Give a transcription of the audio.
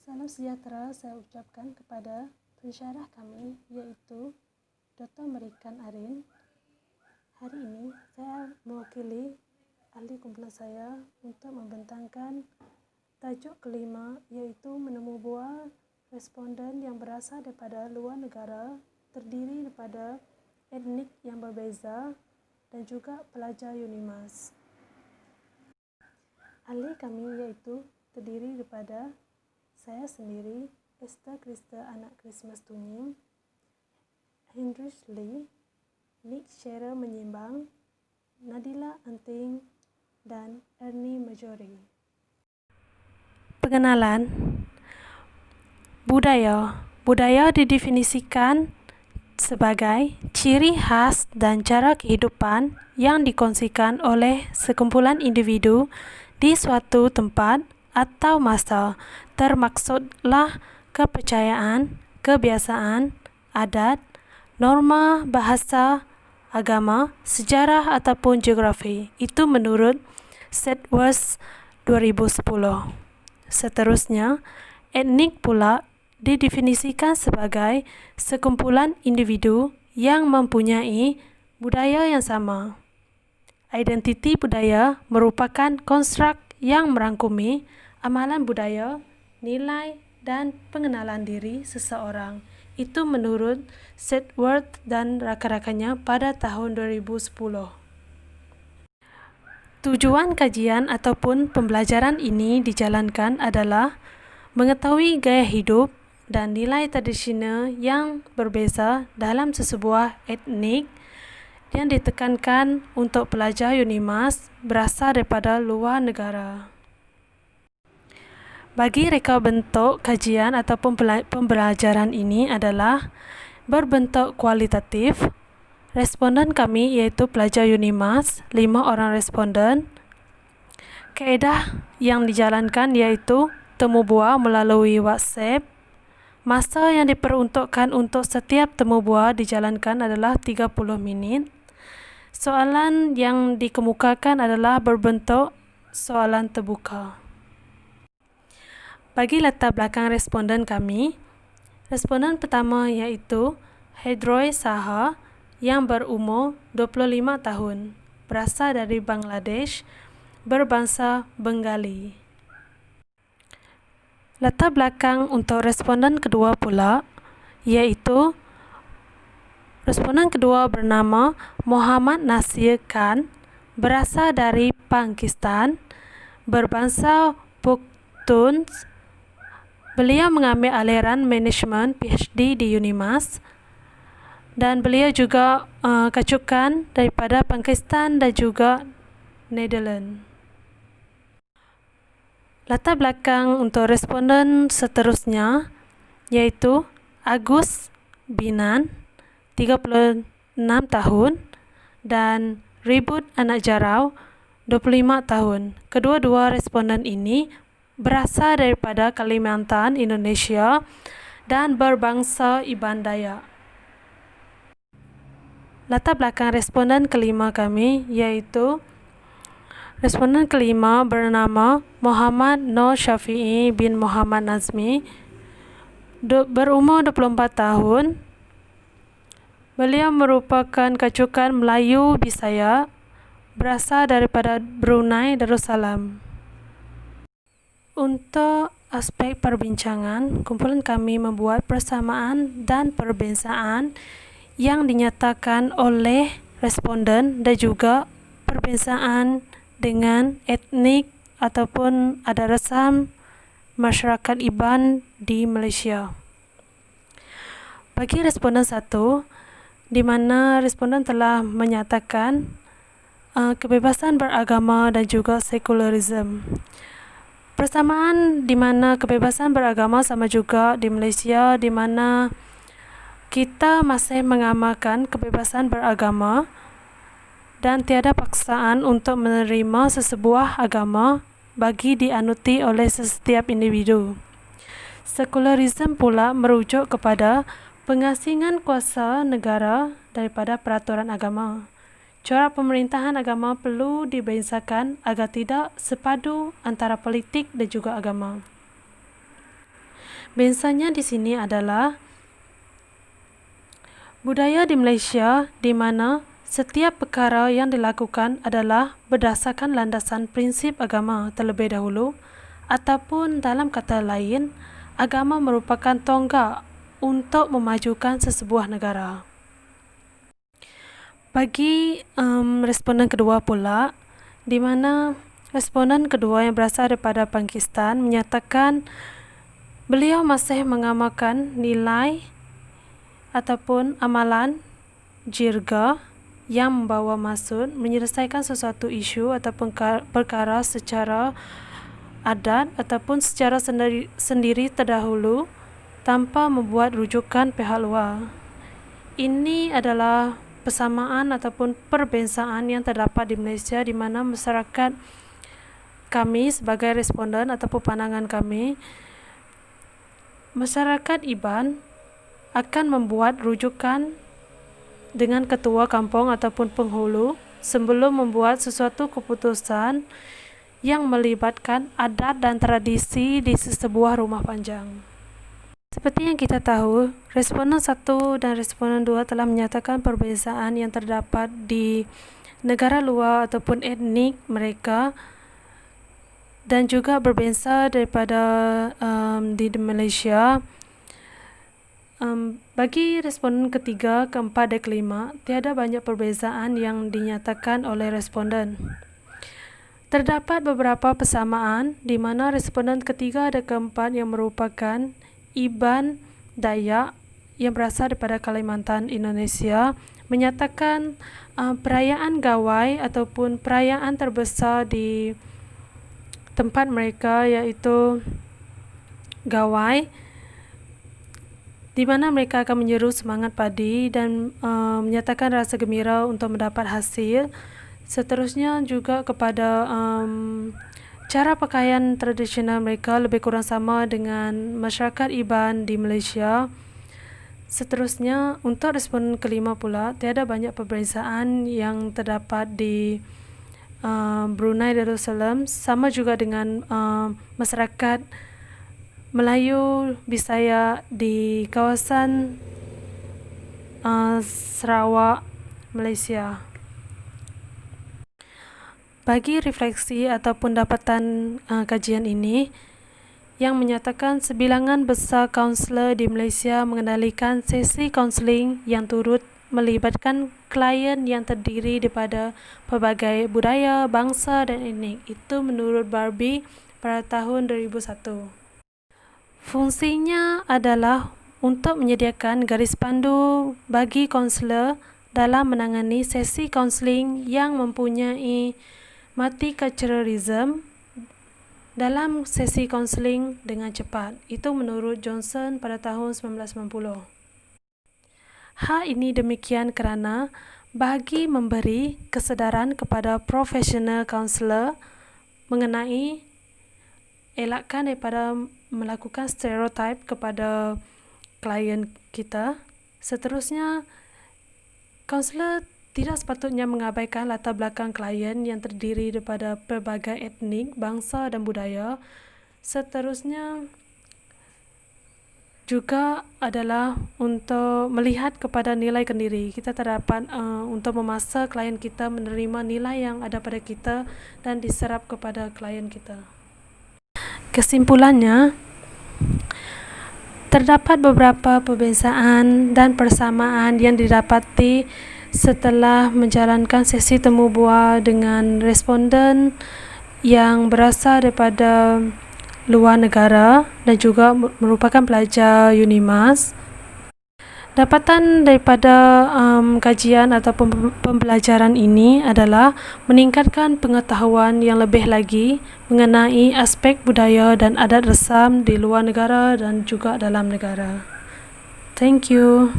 Salam sejahtera saya ucapkan kepada pensyarah kami, yaitu Dr. Merikan Arin. Hari ini saya mewakili ahli kumpulan saya untuk membentangkan tajuk kelima, yaitu menemu buah responden yang berasal daripada luar negara, terdiri daripada etnik yang berbeza dan juga pelajar UNIMAS. Ahli kami iaitu terdiri daripada saya sendiri, Esther Krista anak Christmas Tunying, Heinrich Lee, Nick Shearer Menyimbang, Nadila Anting, dan Ernie Majori. Pengenalan. Budaya didefinisikan sebagai ciri khas dan cara kehidupan yang dikongsikan oleh sekumpulan individu di suatu tempat atau masa, termaksudlah kepercayaan, kebiasaan, adat, norma, bahasa, agama, sejarah ataupun geografi. Itu menurut Sedgwick 2010. Seterusnya, etnik pula didefinisikan sebagai sekumpulan individu yang mempunyai budaya yang sama. Identiti budaya merupakan konstruk yang merangkumi amalan budaya, nilai, dan pengenalan diri seseorang. Itu menurut Sedgwick dan rakan-rakannya pada tahun 2010. Tujuan kajian ataupun pembelajaran ini dijalankan adalah mengetahui gaya hidup dan nilai tradisional yang berbeza dalam sesebuah etnik yang ditekankan untuk pelajar UNIMAS berasal daripada luar negara. Bagi reka bentuk kajian ataupun pembelajaran ini adalah berbentuk kualitatif. Responden kami iaitu pelajar UNIMAS, 5 orang responden. Kaedah yang dijalankan iaitu temu bual melalui WhatsApp. Masa yang diperuntukkan untuk setiap temu bual dijalankan adalah 30 minit. Soalan yang dikemukakan adalah berbentuk soalan terbuka. Bagi latar belakang responden kami, responden pertama iaitu Hedroy Saha yang berumur 25 tahun, berasal dari Bangladesh, berbangsa Bengali. Latar belakang untuk responden kedua pula iaitu responden kedua bernama Muhammad Nasir Khan, berasal dari Pakistan, berbangsa Pashtuns. Beliau mengambil aliran manajemen PhD di UNIMAS dan beliau juga kacukan daripada Pakistan dan juga Netherlands. Latar belakang untuk responden seterusnya iaitu Agus Binan, 36 tahun, dan Ribut Anak Jarau, 25 tahun. Kedua-dua responden ini berasal daripada Kalimantan, Indonesia, dan berbangsa Iban Dayak. Latar belakang responden kelima kami iaitu responden kelima bernama Muhammad Nur Syafi'i bin Muhammad Nazmi, berumur 24 tahun. Beliau merupakan kacukan Melayu Bisaya, berasal daripada Brunei Darussalam. Untuk aspek perbincangan, kumpulan kami membuat persamaan dan perbezaan yang dinyatakan oleh responden dan juga perbezaan dengan etnik ataupun adat resam masyarakat Iban di Malaysia. Bagi responden satu, di mana responden telah menyatakan kebebasan beragama dan juga sekularisme. Persamaan di mana kebebasan beragama sama juga di Malaysia, di mana kita masih mengamalkan kebebasan beragama dan tiada paksaan untuk menerima sesebuah agama bagi dianuti oleh setiap individu. Sekularisme pula merujuk kepada pengasingan kuasa negara daripada peraturan agama. Corak pemerintahan agama perlu dibezakan agar tidak sepadu antara politik dan juga agama. Bensanya di sini adalah budaya di Malaysia, di mana setiap perkara yang dilakukan adalah berdasarkan landasan prinsip agama terlebih dahulu, ataupun dalam kata lain, agama merupakan tonggak untuk memajukan sesebuah negara. Bagi responden kedua pula, di mana responden kedua yang berasal daripada Pakistan menyatakan beliau masih mengamalkan nilai ataupun amalan jirga yang membawa maksud menyelesaikan sesuatu isu ataupun perkara secara adat ataupun secara sendiri terdahulu tanpa membuat rujukan pihak luar. Ini adalah persamaan ataupun perbezaan yang terdapat di Malaysia, di mana masyarakat kami sebagai responden ataupun pandangan kami, masyarakat Iban akan membuat rujukan dengan ketua kampung ataupun penghulu sebelum membuat sesuatu keputusan yang melibatkan adat dan tradisi di sebuah rumah panjang. Seperti yang kita tahu, responden 1 dan responden 2 telah menyatakan perbezaan yang terdapat di negara luar ataupun etnik mereka dan juga berbeza daripada di Malaysia. Bagi responden ketiga, keempat dan kelima, tiada banyak perbezaan yang dinyatakan oleh responden. Terdapat beberapa persamaan di mana responden ketiga dan keempat yang merupakan Iban Dayak yang berasal daripada Kalimantan, Indonesia, menyatakan perayaan Gawai ataupun perayaan terbesar di tempat mereka iaitu Gawai, di mana mereka akan menyeru semangat padi dan menyatakan rasa gembira untuk mendapat hasil. Seterusnya juga kepada cara pakaian tradisional mereka lebih kurang sama dengan masyarakat Iban di Malaysia. Seterusnya, untuk responden kelima pula, tiada banyak perbezaan yang terdapat di Brunei Darussalam, sama juga dengan masyarakat Melayu Bisaya di kawasan Sarawak, Malaysia. Bagi refleksi ataupun dapatan kajian ini, yang menyatakan sebilangan besar kaunselor di Malaysia mengendalikan sesi kaunseling yang turut melibatkan klien yang terdiri daripada pelbagai budaya, bangsa dan etnik. Itu menurut Barbie pada tahun 2001. Fungsinya adalah untuk menyediakan garis pandu bagi kaunselor dalam menangani sesi kaunseling yang mempunyai multiculturalism dalam sesi kaunseling dengan cepat. Itu menurut Johnson pada tahun 1990. Hal ini demikian kerana bagi memberi kesedaran kepada profesional kaunselor mengenai elakkan daripada melakukan stereotip kepada klien kita. Seterusnya, kaunselor tidak sepatutnya mengabaikan latar belakang klien yang terdiri daripada pelbagai etnik, bangsa dan budaya. Seterusnya juga adalah untuk melihat kepada nilai kendiri. Kita terdapat untuk memaksa klien kita menerima nilai yang ada pada kita dan diserap kepada klien kita. Kesimpulannya, terdapat beberapa perbezaan dan persamaan yang didapati setelah menjalankan sesi temu bual dengan responden yang berasal daripada luar negara dan juga merupakan pelajar UNIMAS. Dapatan daripada kajian atau pembelajaran ini adalah meningkatkan pengetahuan yang lebih lagi mengenai aspek budaya dan adat resam di luar negara dan juga dalam negara. Thank you.